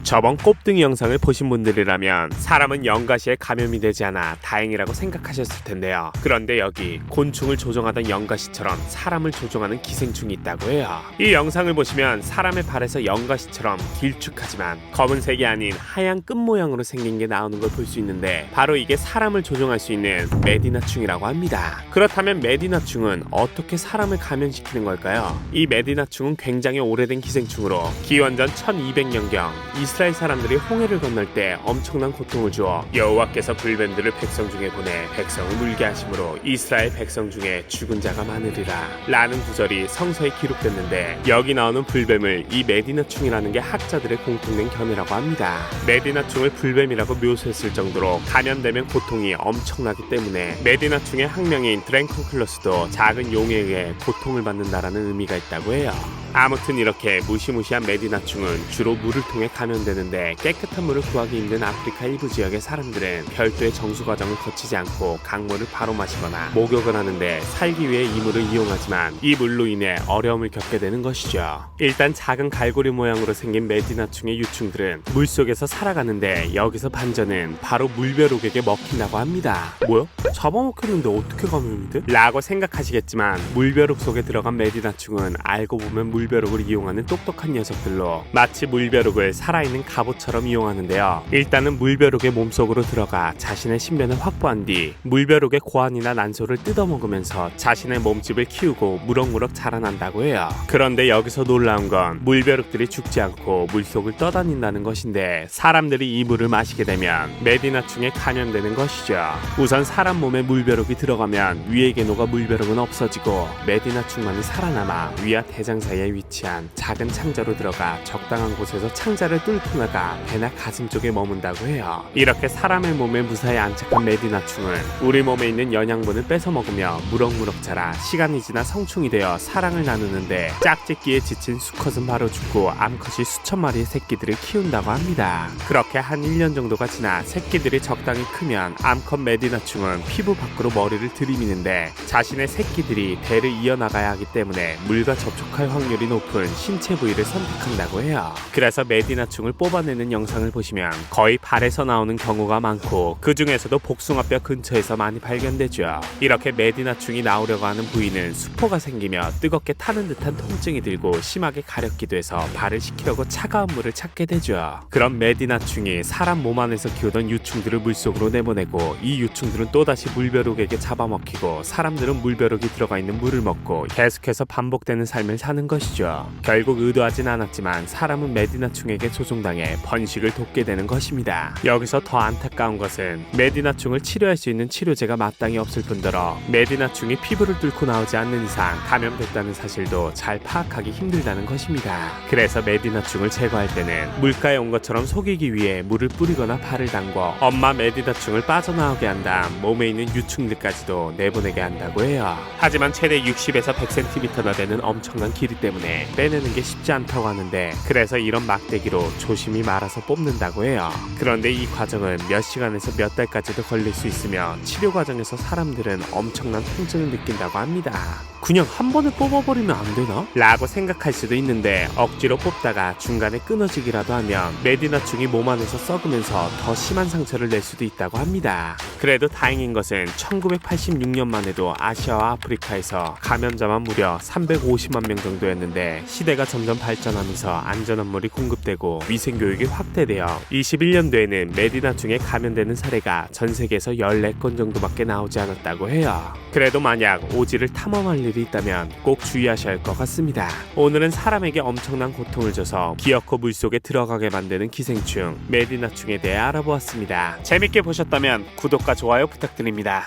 저번 꼽등이 영상을 보신 분들이라면 사람은 연가시에 감염이 되지 않아 다행이라고 생각하셨을 텐데요. 그런데 여기 곤충을 조종하던 연가시처럼 사람을 조종하는 기생충이 있다고 해요. 이 영상을 보시면 사람의 발에서 연가시처럼 길쭉하지만 검은색이 아닌 하얀 끝 모양으로 생긴 게 나오는 걸 볼 수 있는데 바로 이게 사람을 조종할 수 있는 메디나충이라고 합니다. 그렇다면 메디나충은 어떻게 사람을 감염시키는 걸까요? 이 메디나충은 굉장히 오래된 기생충으로 기원전 1200년경 이스라엘 사람들이 홍해를 건널 때 엄청난 고통을 주어 여호와께서 불뱀들을 백성 중에 보내 백성을 물게 하심으로 이스라엘 백성 중에 죽은 자가 많으리라 라는 구절이 성서에 기록됐는데, 여기 나오는 불뱀을 이 메디나충이라는 게 학자들의 공통된 견해라고 합니다. 메디나충을 불뱀이라고 묘사했을 정도로 감염되면 고통이 엄청나기 때문에 메디나충의 학명인 드랭컨클러스도 작은 용에 의해 고통을 받는다라는 의미가 있다고 해요. 아무튼 이렇게 무시무시한 메디나충은 주로 물을 통해 감염되는데, 깨끗한 물을 구하기 힘든 아프리카 일부 지역의 사람들은 별도의 정수 과정을 거치지 않고 강물을 바로 마시거나 목욕을 하는데 살기 위해 이 물을 이용하지만 이 물로 인해 어려움을 겪게 되는 것이죠. 일단 작은 갈고리 모양으로 생긴 메디나충의 유충들은 물속에서 살아가는데, 여기서 반전은 바로 물벼룩에게 먹힌다고 합니다. 뭐야? 잡아먹혔는데 어떻게 감염이 돼? 라고 생각하시겠지만 물벼룩 속에 들어간 메디나충은 알고 보면 물벼룩을 이용하는 똑똑한 녀석들로 마치 물벼룩을 살아있는 갑옷처럼 이용하는데요. 일단은 물벼룩의 몸속으로 들어가 자신의 신변을 확보한 뒤 물벼룩의 고환이나 난소를 뜯어먹으면서 자신의 몸집을 키우고 무럭무럭 자라난다고 해요. 그런데 여기서 놀라운 건 물벼룩들이 죽지 않고 물속을 떠다닌다는 것인데, 사람들이 이 물을 마시게 되면 메디나충에 감염되는 것이죠. 우선 사람 몸에 물벼룩이 들어가면 위의 계노가 물벼룩은 없어지고 메디나충만이 살아남아 위와 대장 사이에 위치한 작은 창자로 들어가 적당한 곳에서 창자를 뚫고 나가 배나 가슴 쪽에 머문다고 해요. 이렇게 사람의 몸에 무사히 안착한 메디나충은 우리 몸에 있는 영양분을 뺏어 먹으며 무럭무럭 자라 시간이 지나 성충이 되어 사랑을 나누는데, 짝짓기에 지친 수컷은 바로 죽고 암컷이 수천 마리의 새끼들을 키운다고 합니다. 그렇게 한 1년 정도가 지나 새끼들이 적당히 크면 암컷 메디나충은 피부 밖으로 머리를 들이미는데, 자신의 새끼들이 대를 이어나가야 하기 때문에 물과 접촉할 확률이 높은 신체 부위를 선택한다고 해요. 그래서 메디나충을 뽑아내는 영상을 보시면 거의 발에서 나오는 경우가 많고, 그 중에서도 복숭아뼈 근처에서 많이 발견되죠. 이렇게 메디나충이 나오려고 하는 부위는 수포가 생기며 뜨겁게 타는 듯한 통증이 들고 심하게 가렵기도 해서 발을 식히려고 차가운 물을 찾게 되죠. 그럼 메디나충이 사람 몸 안에서 키우던 유충들을 물속으로 내보내고, 이 유충들은 또다시 물벼룩에게 잡아먹히고, 사람들은 물벼룩이 들어가 있는 물을 먹고 계속해서 반복되는 삶을 사는 것이죠. 결국 의도하진 않았지만 사람은 메디나충에게 조종당해 번식을 돕게 되는 것입니다. 여기서 더 안타까운 것은 메디나충을 치료할 수 있는 치료제가 마땅히 없을 뿐더러 메디나충이 피부를 뚫고 나오지 않는 이상 감염됐다는 사실도 잘 파악하기 힘들다는 것입니다. 그래서 메디나충을 제거할 때는 물가에 온 것처럼 속이기 위해 물을 뿌리거나 발을 담궈 엄마 메디나충을 빠져나오게 한 다음 몸에 있는 유충들까지도 내보내게 한다고 해요. 하지만 최대 60에서 100cm나 되는 엄청난 길이 때문에 빼내는 게 쉽지 않다고 하는데, 그래서 이런 막대기로 조심히 말아서 뽑는다고 해요. 그런데 이 과정은 몇 시간에서 몇 달까지도 걸릴 수 있으며 치료 과정에서 사람들은 엄청난 통증을 느낀다고 합니다. 그냥 한 번에 뽑아버리면 안 되나? 라고 생각할 수도 있는데, 억지로 뽑다가 중간에 끊어지기라도 하면 메디나충이 몸 안에서 썩으면서 더 심한 상처를 낼 수도 있다고 합니다. 그래도 다행인 것은 1986년만 해도 아시아와 아프리카에서 감염자만 무려 350만 명 정도였는데, 시대가 점점 발전하면서 안전한 물이 공급되고 위생교육이 확대되어 21년도에는 메디나충에 감염되는 사례가 전 세계에서 14건 정도밖에 나오지 않았다고 해요. 그래도 만약 오지를 탐험할 일이 있다면 꼭 주의하셔야 할 것 같습니다. 오늘은 사람에게 엄청난 고통을 줘서 기어코 물속에 들어가게 만드는 기생충 메디나충에 대해 알아보았습니다. 재밌게 보셨다면 구독과 좋아요 부탁드립니다.